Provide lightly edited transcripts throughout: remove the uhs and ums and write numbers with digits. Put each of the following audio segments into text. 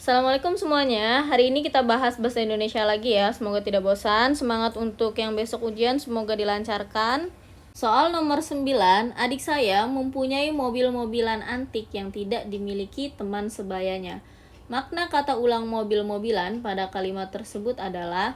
Assalamualaikum semuanya. Hari ini kita bahas bahasa Indonesia lagi ya. Semoga tidak bosan. Semangat untuk yang besok ujian, semoga dilancarkan. Soal nomor 9, adik saya mempunyai mobil-mobilan antik yang tidak dimiliki teman sebayanya. Makna kata ulang mobil-mobilan pada kalimat tersebut adalah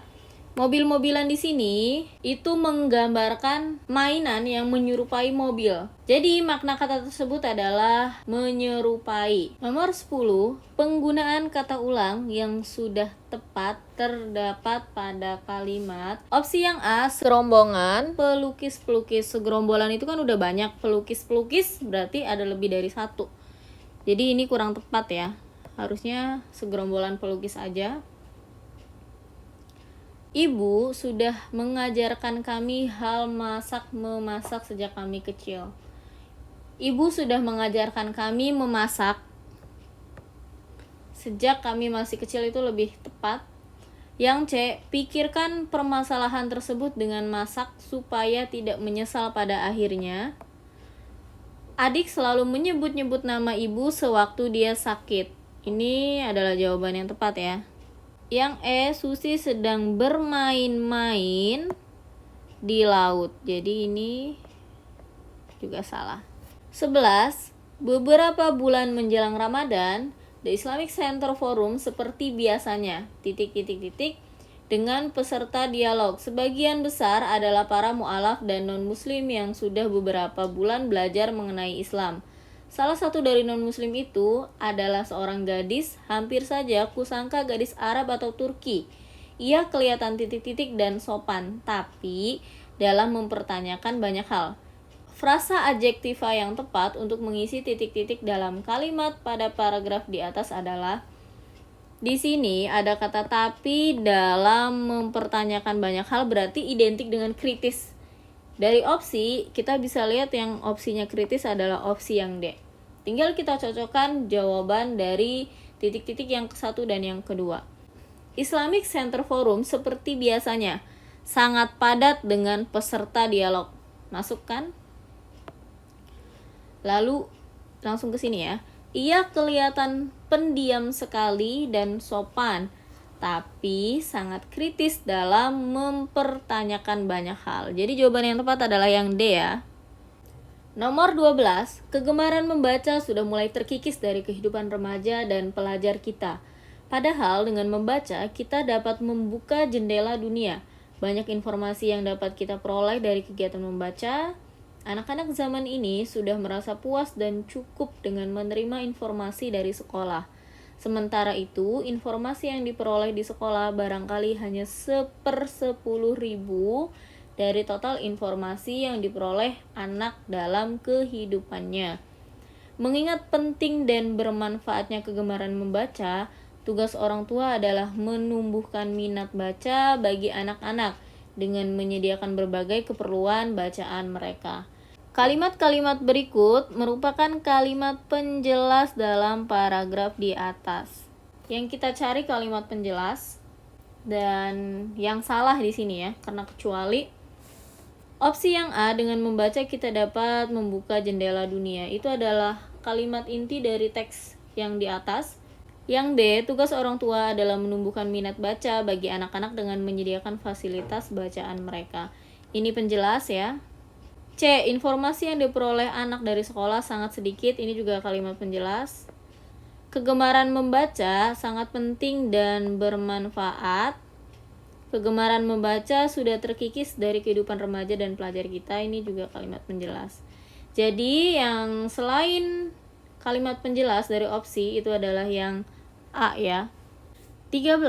mobil-mobilan di sini itu menggambarkan mainan yang menyerupai mobil. Jadi makna kata tersebut adalah menyerupai. Nomor 10, penggunaan kata ulang yang sudah tepat terdapat pada kalimat. Opsi yang A, serombongan, pelukis-pelukis. Segerombolan itu kan udah banyak, pelukis-pelukis berarti ada lebih dari satu. Jadi ini kurang tepat ya. Harusnya segerombolan pelukis aja. Ibu sudah mengajarkan kami hal memasak sejak kami kecil. Ibu sudah mengajarkan kami memasak sejak kami masih kecil, itu lebih tepat. Yang C, pikirkan permasalahan tersebut dengan masak supaya tidak menyesal pada akhirnya. Adik selalu menyebut-nyebut nama ibu sewaktu dia sakit. Ini adalah jawaban yang tepat ya. Yang E, Susi sedang bermain-main di laut. Jadi ini juga salah. 11. Beberapa bulan menjelang Ramadan, The Islamic Center Forum seperti biasanya, dengan peserta dialog. Sebagian besar adalah para mu'alaf dan non-muslim yang sudah beberapa bulan belajar mengenai Islam. Salah satu dari non-muslim itu adalah seorang gadis, hampir saja kusangka gadis Arab atau Turki. Ia kelihatan dan sopan, tapi dalam mempertanyakan banyak hal. Frasa adjektiva yang tepat untuk mengisi dalam kalimat pada paragraf di atas adalah, di sini ada kata tapi dalam mempertanyakan banyak hal berarti identik dengan kritis. Dari opsi, kita bisa lihat yang opsinya kritis adalah opsi yang D. Tinggal kita cocokkan jawaban dari yang ke-1 dan yang kedua. Islamic Center Forum seperti biasanya sangat padat dengan peserta dialog. Masuk kan? Lalu langsung ke sini ya. Ia kelihatan pendiam sekali dan sopan, tapi sangat kritis dalam mempertanyakan banyak hal. Jadi jawaban yang tepat adalah yang D ya. Nomor 12, kegemaran membaca sudah mulai terkikis dari kehidupan remaja dan pelajar kita. Padahal dengan membaca, kita dapat membuka jendela dunia. Banyak informasi yang dapat kita peroleh dari kegiatan membaca. Anak-anak zaman ini sudah merasa puas dan cukup dengan menerima informasi dari sekolah. Sementara itu, informasi yang diperoleh di sekolah barangkali hanya 1/10.000 dari total informasi yang diperoleh anak dalam kehidupannya. Mengingat penting dan bermanfaatnya kegemaran membaca, tugas orang tua adalah menumbuhkan minat baca bagi anak-anak dengan menyediakan berbagai keperluan bacaan mereka. Kalimat-kalimat berikut merupakan kalimat penjelas dalam paragraf di atas. Yang kita cari kalimat penjelas, dan yang salah di sini ya, karena kecuali. Opsi yang A, dengan membaca kita dapat membuka jendela dunia. Itu adalah kalimat inti dari teks yang di atas. Yang D, tugas orang tua adalah menumbuhkan minat baca bagi anak-anak dengan menyediakan fasilitas bacaan mereka. Ini penjelas ya. C, informasi yang diperoleh anak dari sekolah sangat sedikit. Ini juga kalimat penjelas. Kegemaran membaca sangat penting dan bermanfaat. Kegemaran membaca sudah terkikis dari kehidupan remaja dan pelajar kita. Ini juga kalimat penjelas. Jadi yang selain kalimat penjelas dari opsi itu adalah yang A ya. 13.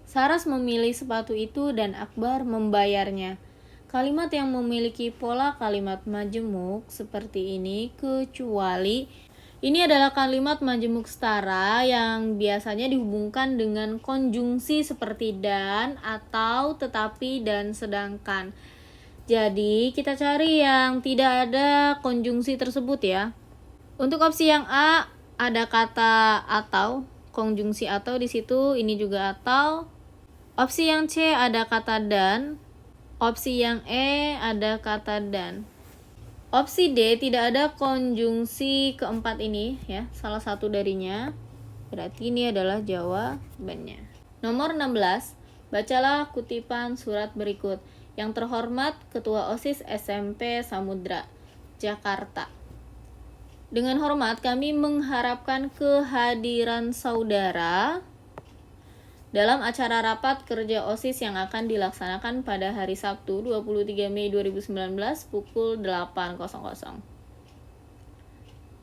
Saras memilih sepatu itu dan Akbar membayarnya. Kalimat yang memiliki pola kalimat majemuk seperti ini, kecuali ini adalah kalimat majemuk setara yang biasanya dihubungkan dengan konjungsi seperti dan, atau, tetapi, dan sedangkan. Jadi kita cari yang tidak ada konjungsi tersebut ya. Untuk opsi yang A ada kata atau, konjungsi atau di situ, ini juga atau. Opsi yang C ada kata dan. Opsi yang E ada kata dan. Opsi D tidak ada konjungsi keempat ini ya, salah satu darinya. Berarti ini adalah jawabannya. Nomor 16, bacalah kutipan surat berikut. Yang terhormat Ketua OSIS SMP Samudra, Jakarta. Dengan hormat kami mengharapkan kehadiran saudara dalam acara rapat kerja OSIS yang akan dilaksanakan pada hari Sabtu 23 Mei 2019 pukul 8.00.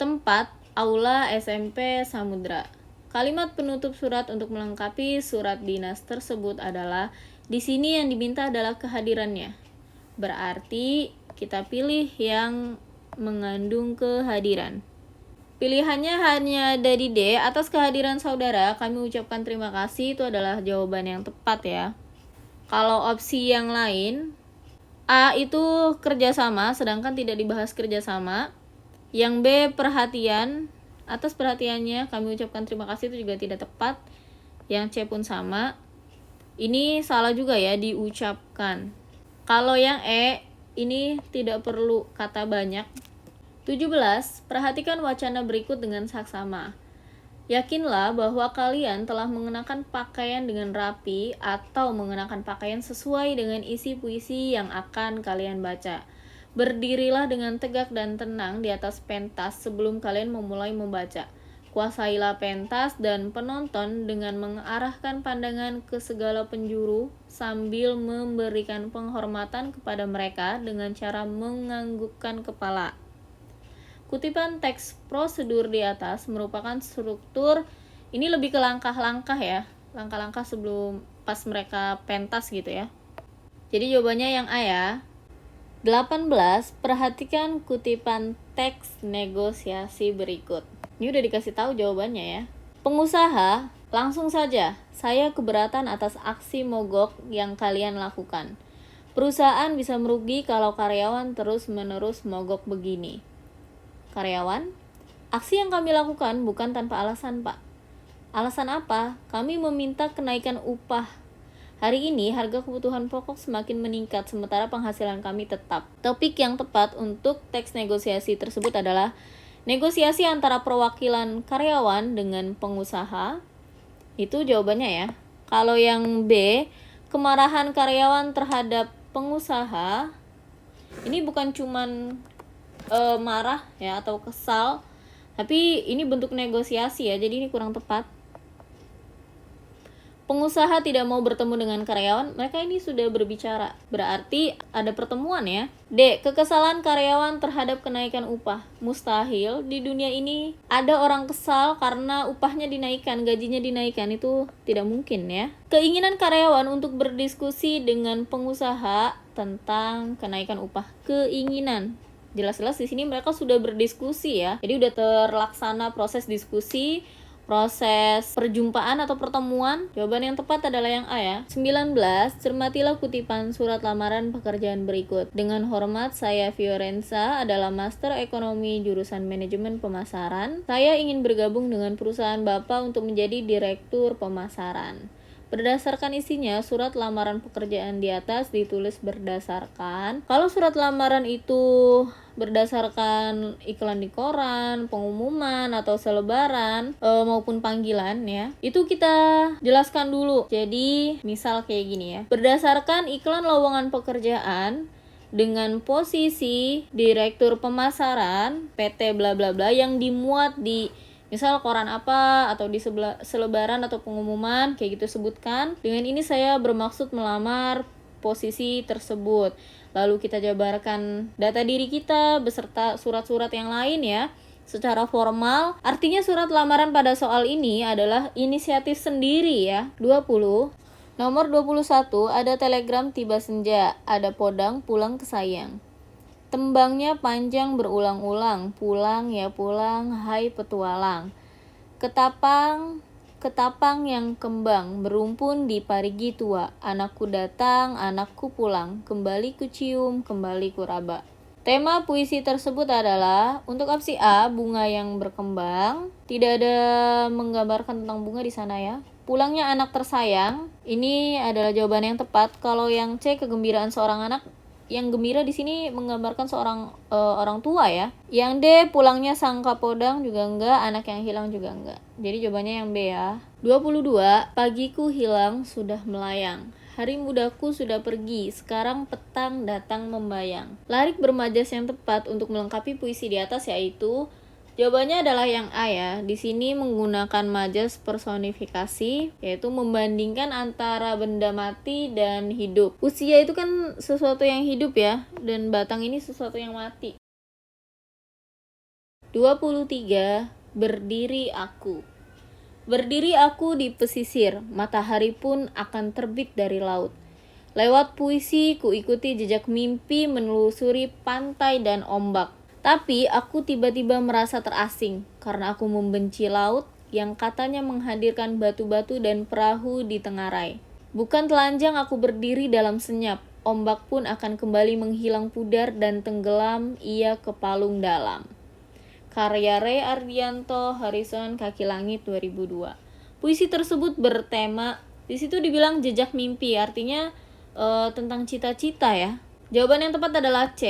Tempat Aula SMP Samudra. Kalimat penutup surat untuk melengkapi surat dinas tersebut adalah, di sini yang diminta adalah kehadirannya. Berarti kita pilih yang mengandung kehadiran. Pilihannya hanya dari D. Atas kehadiran saudara, kami ucapkan terima kasih. Itu adalah jawaban yang tepat ya. Kalau opsi yang lain, A itu kerjasama, sedangkan tidak dibahas kerjasama. Yang B perhatian, atas perhatiannya kami ucapkan terima kasih, itu juga tidak tepat. Yang C pun sama. Ini salah juga ya, diucapkan. Kalau yang E, ini tidak perlu kata banyak. 17. Perhatikan wacana berikut dengan saksama. Yakinlah bahwa kalian telah mengenakan pakaian dengan rapi atau mengenakan pakaian sesuai dengan isi puisi yang akan kalian baca. Berdirilah dengan tegak dan tenang di atas pentas sebelum kalian memulai membaca. Kuasailah pentas dan penonton dengan mengarahkan pandangan ke segala penjuru sambil memberikan penghormatan kepada mereka dengan cara menganggukkan kepala. Kutipan teks prosedur di atas merupakan struktur, ini lebih ke langkah-langkah ya, langkah-langkah sebelum pas mereka pentas gitu ya. Jadi jawabannya yang A ya. 18. Perhatikan kutipan teks negosiasi berikut. Ini udah dikasih tahu jawabannya ya. Pengusaha, langsung saja, saya keberatan atas aksi mogok yang kalian lakukan. Perusahaan bisa merugi kalau karyawan terus-menerus mogok begini. Karyawan, aksi yang kami lakukan bukan tanpa alasan, Pak. Alasan apa? Kami meminta kenaikan upah. Hari ini harga kebutuhan pokok semakin meningkat sementara penghasilan kami tetap. Topik yang tepat untuk teks negosiasi tersebut adalah negosiasi antara perwakilan karyawan dengan pengusaha. Itu jawabannya ya. Kalau yang B, kemarahan karyawan terhadap pengusaha, ini bukan cuman marah ya atau kesal, tapi ini bentuk negosiasi ya, jadi ini kurang tepat. Pengusaha tidak mau bertemu dengan karyawan, mereka ini sudah berbicara, berarti ada pertemuan ya. D. Kekesalan karyawan terhadap kenaikan upah. Mustahil di dunia ini ada orang kesal karena upahnya dinaikkan, gajinya dinaikkan, itu tidak mungkin ya. Keinginan karyawan untuk berdiskusi dengan pengusaha tentang kenaikan upah. Keinginan. Jelas-jelas di sini mereka sudah berdiskusi ya. Jadi udah terlaksana proses diskusi, proses perjumpaan atau pertemuan. Jawaban yang tepat adalah yang A ya. 19. Cermatilah kutipan surat lamaran pekerjaan berikut. Dengan hormat, saya Fiorenza, adalah Master Ekonomi jurusan Manajemen Pemasaran. Saya ingin bergabung dengan perusahaan Bapak untuk menjadi Direktur Pemasaran. Berdasarkan isinya, surat lamaran pekerjaan di atas ditulis berdasarkan. Kalau surat lamaran itu berdasarkan iklan di koran, pengumuman atau selebaran maupun panggilan ya, itu kita jelaskan dulu. Jadi misal kayak gini ya, berdasarkan iklan lowongan pekerjaan dengan posisi Direktur Pemasaran PT bla bla bla yang dimuat di misal koran apa atau di selebaran atau pengumuman kayak gitu sebutkan. Dengan ini saya bermaksud melamar posisi tersebut. Lalu kita jabarkan data diri kita beserta surat-surat yang lain ya secara formal. Artinya surat lamaran pada soal ini adalah inisiatif sendiri ya. 20. Nomor 21, ada telegram tiba senja, ada podang pulang ke sayang. Tembangnya panjang berulang-ulang, pulang ya pulang, hai petualang. Ketapang yang kembang, berumpun di parigi tua. Anakku datang, anakku pulang, kembali ku cium, kembali ku raba. Tema puisi tersebut adalah, untuk opsi A, bunga yang berkembang. Tidak ada menggambarkan tentang bunga di sana ya. Pulangnya anak tersayang, ini adalah jawaban yang tepat. Kalau yang C, kegembiraan seorang anak, yang gembira di sini menggambarkan seorang orang tua ya. Yang D, pulangnya sang kapodang juga enggak, anak yang hilang juga enggak. Jadi jawabannya yang B ya. 22, pagiku hilang sudah melayang. Hari mudaku sudah pergi, sekarang petang datang membayang. Larik bermajas yang tepat untuk melengkapi puisi di atas yaitu jawabannya adalah yang A ya. Di sini menggunakan majas personifikasi, yaitu membandingkan antara benda mati dan hidup. Usia itu kan sesuatu yang hidup ya, dan batang ini sesuatu yang mati. 23. Berdiri aku. Berdiri aku di pesisir, matahari pun akan terbit dari laut. Lewat puisi, ku ikuti jejak mimpi menelusuri pantai dan ombak. Tapi aku tiba-tiba merasa terasing karena aku membenci laut yang katanya menghadirkan batu-batu dan perahu di tengarai. Bukan telanjang aku berdiri dalam senyap, ombak pun akan kembali menghilang pudar dan tenggelam ia ke palung dalam. Karya Ray Ardianto, Harrison, Kaki Langit 2002. Puisi tersebut bertema, di situ dibilang jejak mimpi, artinya tentang cita-cita ya. Jawaban yang tepat adalah C,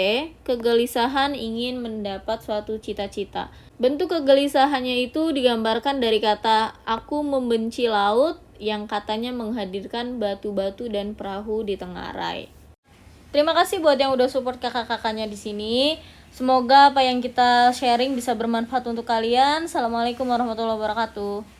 kegelisahan ingin mendapat suatu cita-cita. Bentuk kegelisahannya itu digambarkan dari kata aku membenci laut yang katanya menghadirkan batu-batu dan perahu di tengarai. Terima kasih buat yang udah support kakak-kakaknya di sini. Semoga apa yang kita sharing bisa bermanfaat untuk kalian. Assalamualaikum warahmatullahi wabarakatuh.